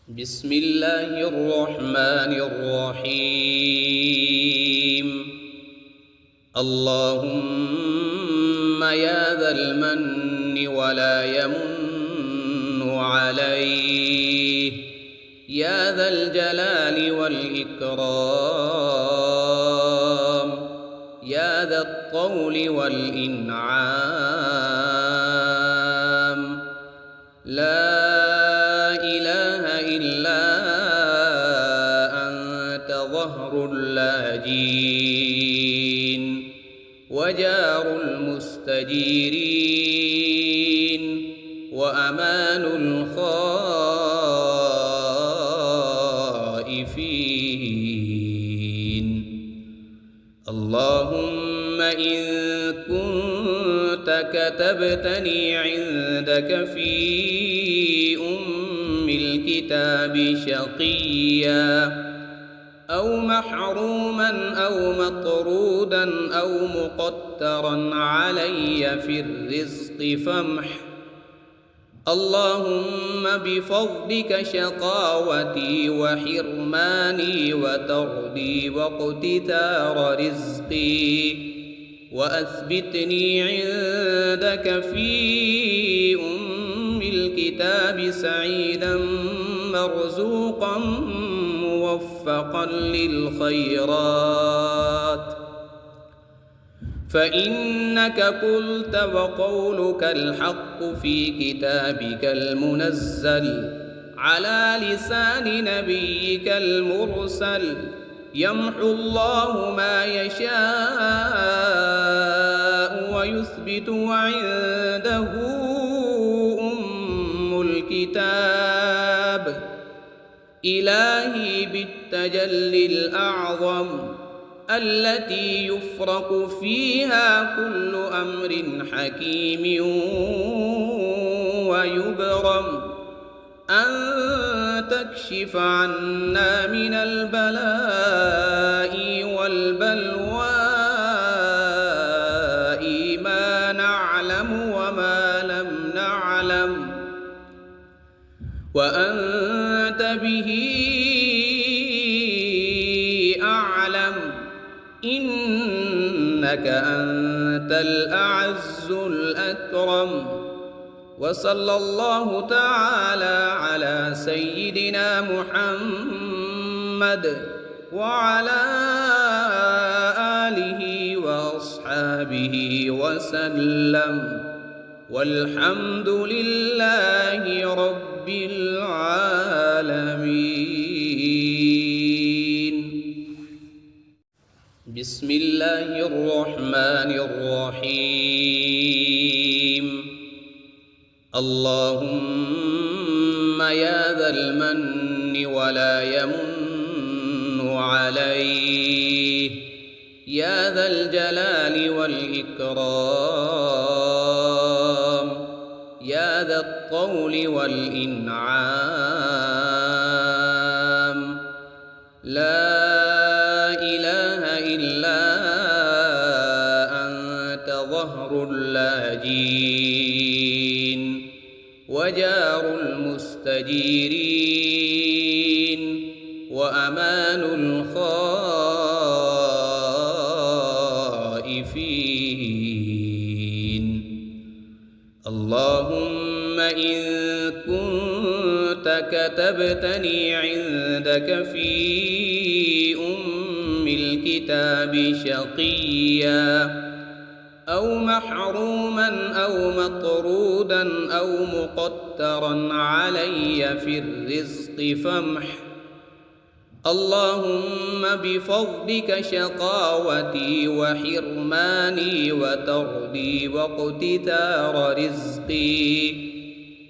بسم الله الرحمن الرحيم. اللهم يا ذا المن ولا يمن عليه، يا ذا الجلال والإكرام، يا ذا الطول والإنعام، لا إله إلا أنت ظهر اللاجين وجار المستجيرين وأمان الخائفين. اللهم إن كنت كتبتني عندك في الكتاب شقيا أو محروما أو مطرودا أو مقترا علي في الرزق فامح. اللهم بفضلك شقاوتي وحرماني وطردي واقتثار رزقي، وأثبتني عندك في الكتاب سعيدا مرزوقا موفقا للخيرات، فإنك قلت وقولك الحق في كتابك المنزل على لسان نبيك المرسل. يمحو الله ما يشاء ويثبت وعنده الكتاب. إلهي بالتجلي الأعظم التي يفرق فيها كل أمر حكيم ويبرم، أن تكشف عنا من البلاء والبلواء ما نعلم وما لم نعلم، وأنت به أعلم، إنك أنت الأعز الأكرم. وصلى الله تعالى على سيدنا محمد وعلى آله وأصحابه وسلم، والحمد لله رب العالمين. بسم الله الرحمن الرحيم. اللهم يا ذا المن ولا يمن عليه، يا ذا الجلال والإكرام، يا ذا الطول والإنعام، لا إله إلا أنت ظهر اللاجين وجار المستجيرين وأمان الخائفين. اللهم إن كنت كتبتني عندك في الكتاب شقيا أو محروما أو مطرودا أو مقترا علي في الرزق فامح. اللهم بفضلك شقاوتي وحرماني وطردي واقتثار رزقي،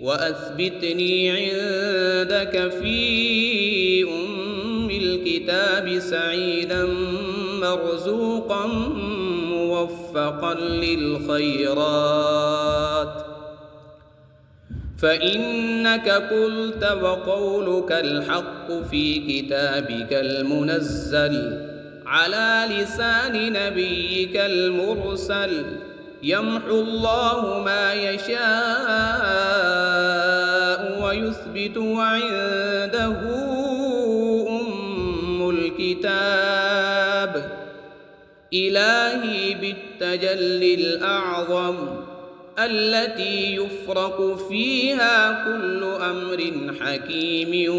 وأثبتني عندك في الكتاب سعيدا مرزوقا موفقا للخيرات، فإنك قلت وقولك الحق في كتابك المنزل على لسان نبيك المرسل. يمحو الله ما يشاء ويثبت وعنده أم الكتاب إلهي بالتجلي الأعظم التي يفرق فيها كل أمر حكيم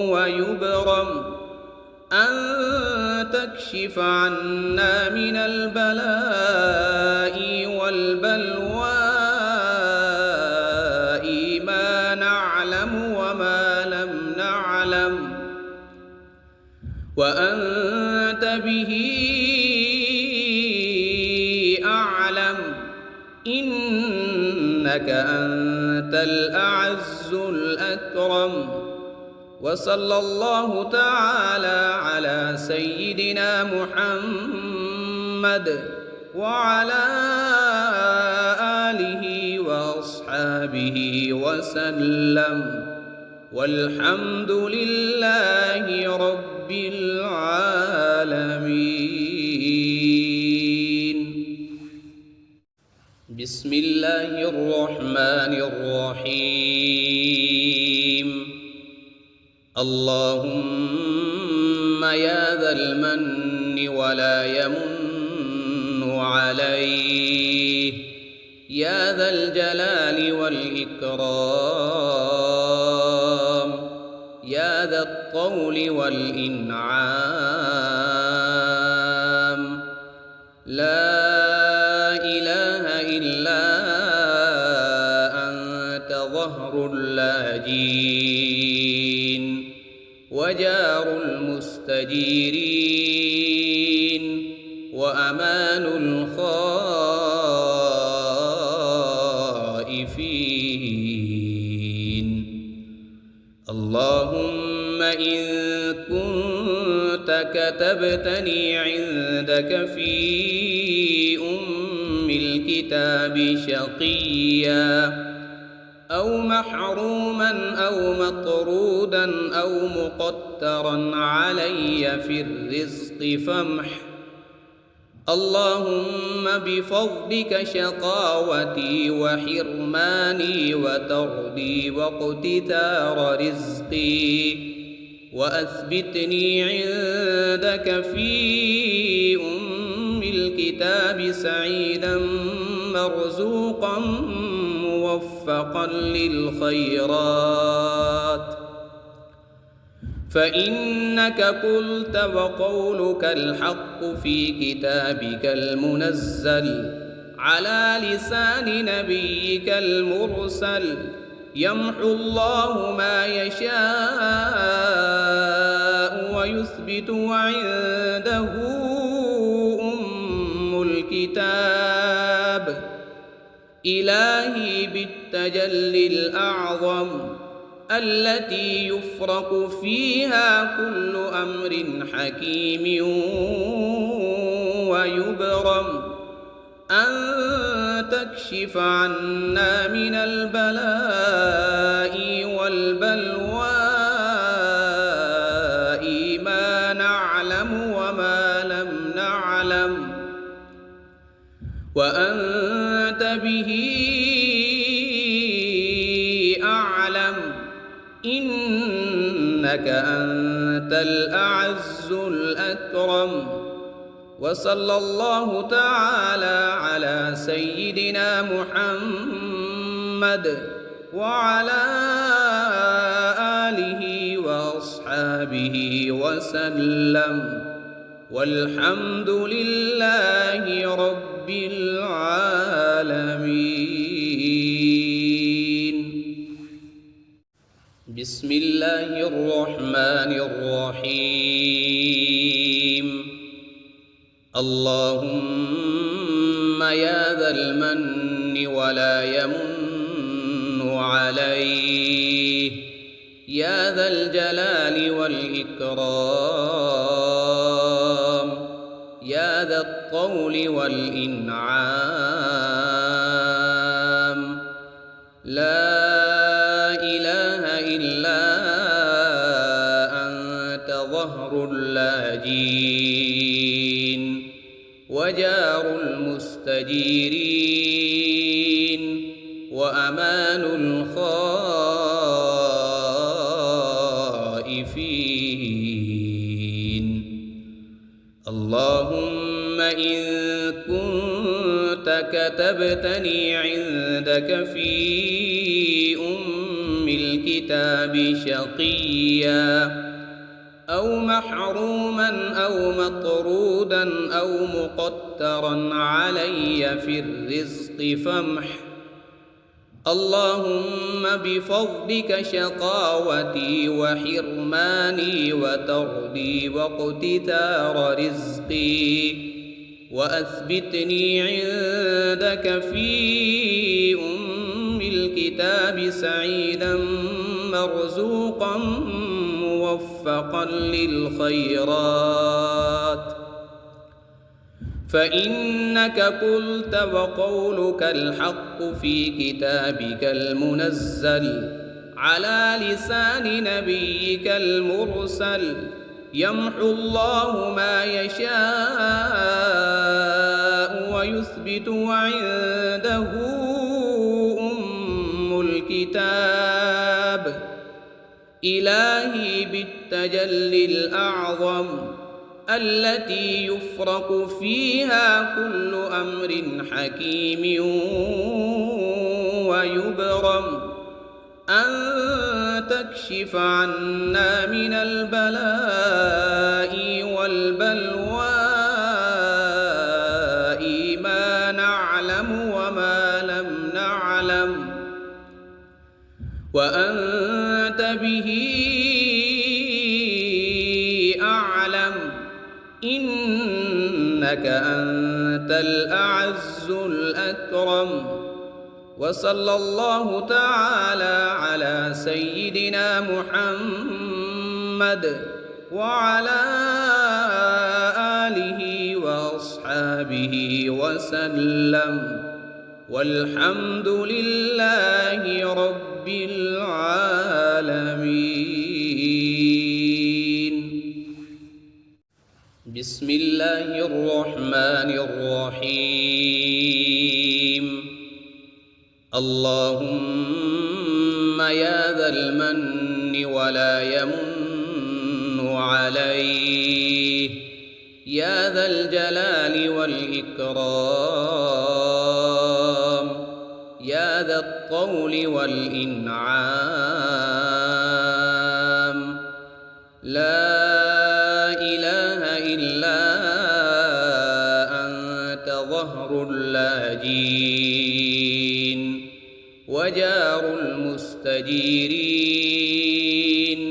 ويبرم أن تكشف عنا من البلاء والبلواء ما نعلم وما لم نعلم وأنت به أعلم إنك أنت الأعز الأكرم. وصلى الله تعالى على سيدنا محمد وعلى آله وأصحابه وسلم والحمد لله رب العالمين. بسم الله الرحمن الرحيم. اللهم يا ذا المن ولا يمن عليه يا ذا الجلال والإكرام يا ذا الطول والإنعام لا إله إلا أنت ظهر اللاجين وجار المستجيرين وأمان الخائفين. اللهم إن كنت كتبتني عندك في أم الكتاب شقيا أو محروما أو مطرودا أو مقترا علي في الرزق فامح. اللهم بفضلك شقاوتي وحرماني وتردي واقتتار رزقي وأثبتني عندك في أم الكتاب سعيدا مرزوقا موفقا للخيرات. فإنك قلت وقولك الحق في كتابك المنزل على لسان نبيك المرسل يمحو الله ما يشاء ويثبت وعنده أم الكتاب إلهي بالتجلي الأعظم التي يفرق فيها كل أمر حكيم ويبرم أن تكشف عنا من البلاء والبلواء ما نعلم وما لم نعلم وأنت به أعلم إنك أنت الأعز الأكرم. وصلى الله تعالى على سيدنا محمد وعلى آله وأصحابه وسلم والحمد لله رب العالمين. بسم الله الرحمن الرحيم. اللهم يا ذا المن ولا يمن عليه يا ذا الجلال والإكرام يا ذا الطول والإنعام لا إله إلا أنت ظهر اللاجين وجار المستجيرين وأمان الخائفين. إن كنت كتبتني عندك في الكتاب شقيا أو محروما أو مطرودا أو مقترا علي في الرزق فامح. اللهم بفضلك شقاوتي وحرماني وتردي واقتتار رزقي، وأثبتني عندك في الكتاب سعيدا مرزوقا موفقا للخيرات. فإنك قلت وقولك الحق في كتابك المنزل على لسان نبيك المرسل. يمحو الله ما يشاء ويثبت وعنده أم الكتاب. إلهي بالتجلي الأعظم التي يفرق فيها كل أمر حكيم ويبرم، أن تكشف عنا من البلاء والبلواء ما نعلم وما لم نعلم، وأنت به أعلم، إنك أنت الأعز الأكرم. وصلى الله تعالى على سيدنا محمد وعلى آله وأصحابه وسلم، والحمد لله رب العالمين. بسم الله الرحمن الرحيم. اللهم يا ذا المن ولا يمن عليه، يا ذا الجلال والإكرام، يا ذا الطول والإنعام، لا إله إلا أنت ظهر اللاجين وجار المستجيرين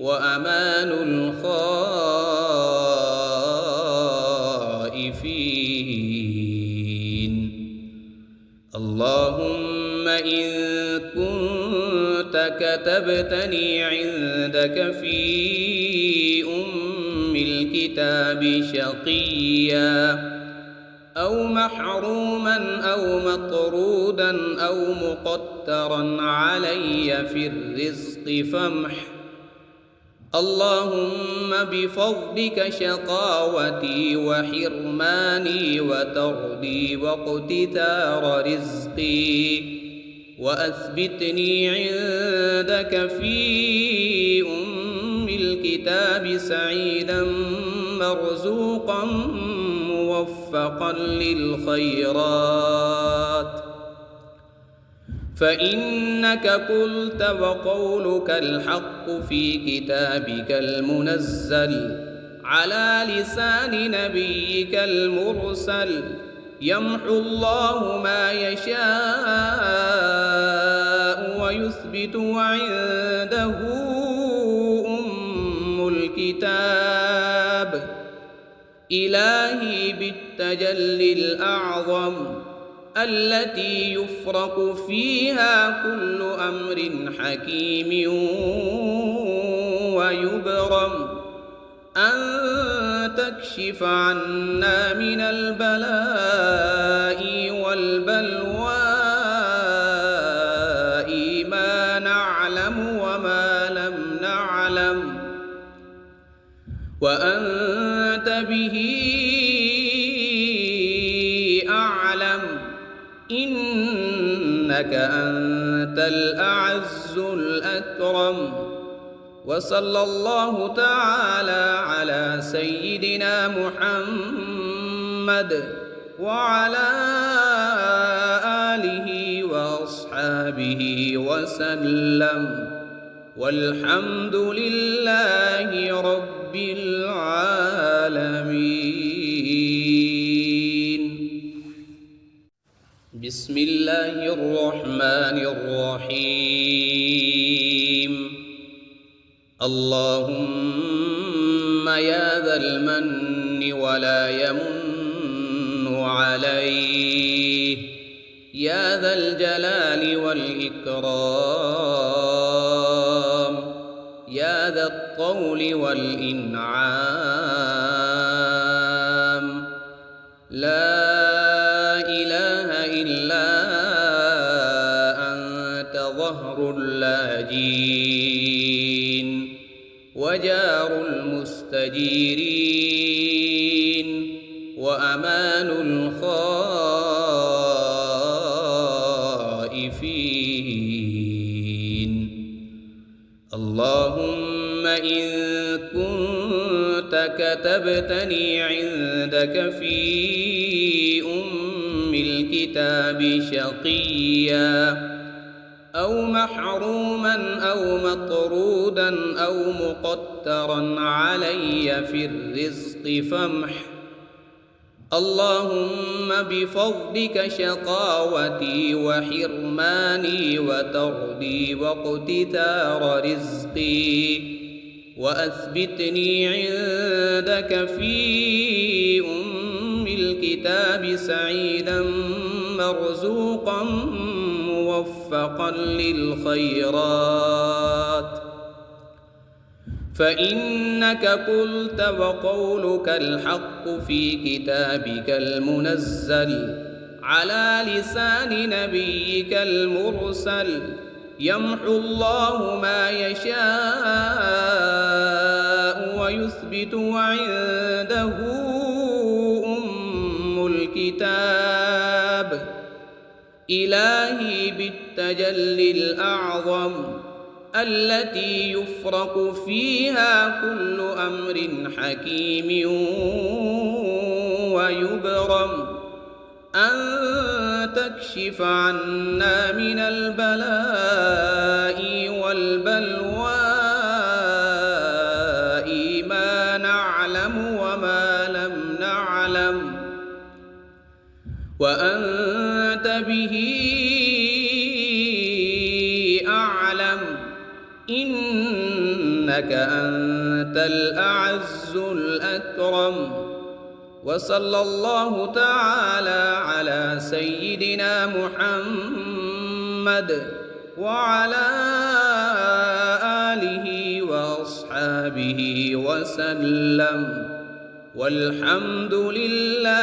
وأمان الخائفين. اللهم إن كنت كتبتني عندك في الكتاب شقيا أو محروما أو مطرودا أو مقترا علي في الرزق فامح. اللهم بفضلك شقاوتي وحرماني وتردي واقتتار رزقي، وأثبتني عندك في الكتاب سعيدا مرزوقا موفقا للخيرات. فإنك قلت وقولك الحق في كتابك المنزل على لسان نبيك المرسل. يمحو الله ما يشاء ويثبت وعنده أم الكتاب. إلهي بالتجلي الأعظم التي يفرق فيها كل أمر حكيم ويبرم، أن تكشف عنا من البلاء والبلواء ما نعلم وما لم نعلم، وأنت به أعلم، إنك أنت الأعز الأكرم. وصلى الله تعالى على سيدنا محمد وعلى آله وأصحابه وسلم، والحمد لله رب العالمين. بسم الله الرحمن الرحيم. اللهم يا ذا المن ولا يمن عليه، يا ذا الجلال والإكرام، يا ذا الطول والإنعام، لا إله إلا أنت ظهر اللاجين وجار المستجيرين وأمان الخائفين. اللهم إن كنت كتبتني عندك في الكتاب شقيا أو محروما أو مطرودا أو مقترا علي في الرزق فامح. اللهم بفضلك شقاوتي وحرماني وتردي واقتتار رزقي، وأثبتني عندك في الكتاب سعيدا مرزوقا موفقا للخيرات، فإنك قلت وقولك الحق في كتابك المنزل على لسان نبيك المرسل. يمحو الله ما يشاء ويثبت وعنده الكتاب. إلهي بالتجلي الأعظم التي يفرق فيها كل أمر حكيم ويبرم، أن تكشف عنا من البلاء والبلواء ما نعلم وما لم نعلم، وأنت به أعلم، إنك أنت الأعز الأكرم. وصلى الله تعالى على سيدنا محمد وعلى آله وأصحابه وسلم، والحمد لله